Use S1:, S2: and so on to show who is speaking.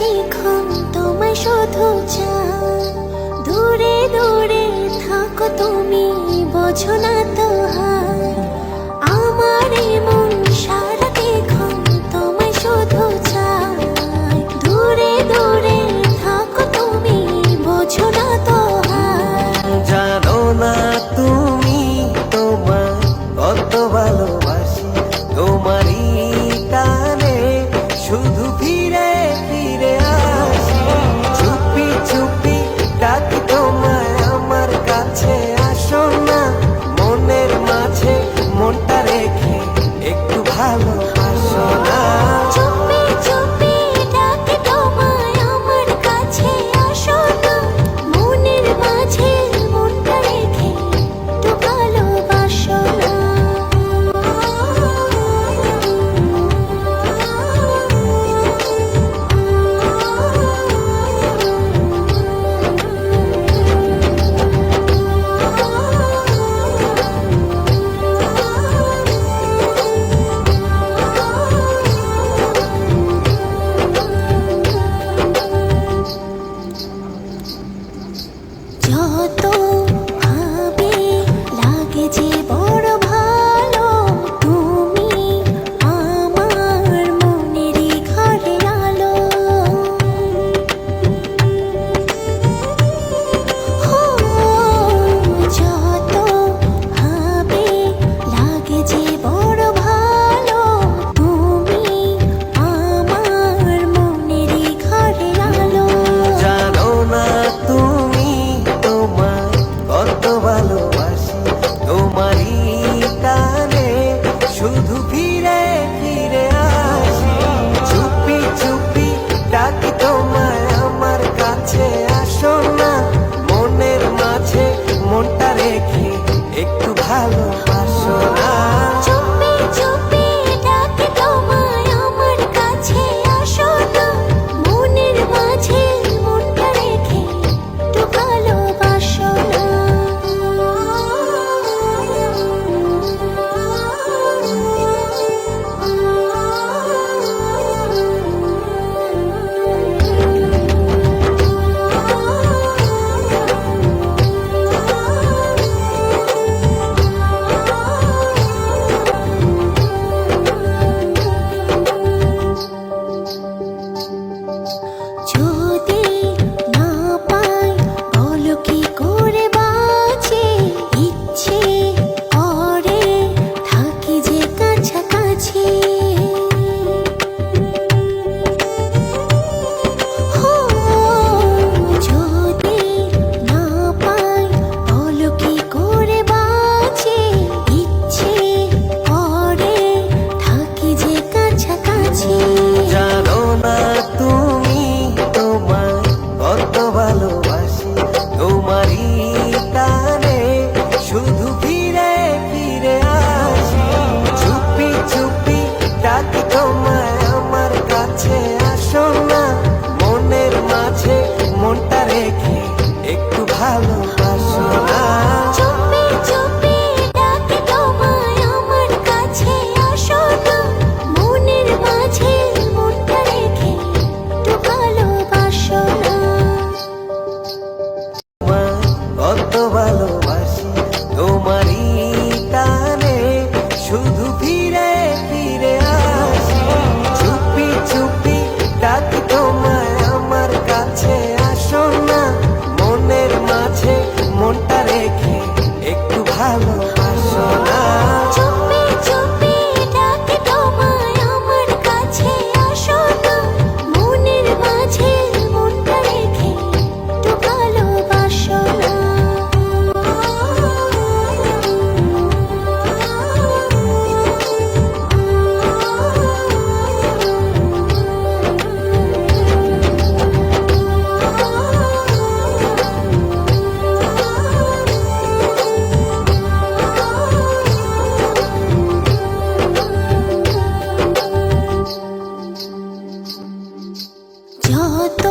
S1: সারাদিক্ষণ তোমায় শুধু চাই। দূরে দূরে থাকো তুমি, বোঝো না তো হায়। আমার মন সারাদিক্ষণ তোমায় শুধু চাই। দূরে দূরে থাকো তুমি, বোঝো না তো হায়।
S2: জানো না তুমি তোমার কত ভালোবাসি, তোমারই টানে শুধু ফিরে ফিরে আসি। চুপি চুপি ডাকি তোমায় আমার কাছে, আসো না মনের মাঝে মনটা রেখে একটু ভালোবাসো না।
S1: চুপি চুপি ডাকি তোমায় আমার কাছে, আসো না মনের মাঝে মনটা রেখে একটু ভালোবাসো না। যত ভাবে লাগে যে বড় ভালো, তুমি আমার মনেরই ঘরে আলো। যত ভাবে লাগে যে বড় ভালো, তুমি আমার মনেরই ঘরে আলো।
S2: জানো না তুমি তোমার কত ভালোবাসি, তোমারই টানে শুধু ফিরে ফিরে আসি। চুপি চুপি ডাকি তোমায় আমার কাছে, আসো না মনের মাঝে মনটা রেখে একটু ভালোবাসো না।
S1: চুপি চুপি ডাকি তোমায় আমার কাছে, আসো না মনের মাঝে মনটা রেখে একটু ভালোবাসো না। যদি না পাই বলো কি করে বাঁচি, ইচ্ছে করে থাকি যে কাছাকাছি। যদি না পাই বলো কি করে বাঁচি, ইচ্ছে করে থাকি যে কাছাকাছি।
S2: জানো না তুমি তোমার কত ভালোবাসি, তোমারই টানে শুধু ফিরে ফিরে আসি। চুপি চুপি ডাকি তোমায় আমার কাছে, আসো না মনের মাঝে মনটা রেখে একটু ভালোবাসো না।
S1: চুপি চুপি ডাকি তোমায় আমার কাছে, আসো না মনের মাঝে মনটা রেখে একটু ভালোবাসো না।
S2: তোমার কত ভালোবাসি, তোমারই টানে শুধু ফিরে ফিরে আসি। চুপি চুপি ডাকি তোমায় আমার কাছে, আসো না মনের মাঝে মনটা রেখে একটু ভালোবাসো না।
S1: চুপি চুপি ডাকি তোমায় আমার কাছে, আসো না মনের মাঝে মনটা রেখে একটু ভালোবাসো না। যত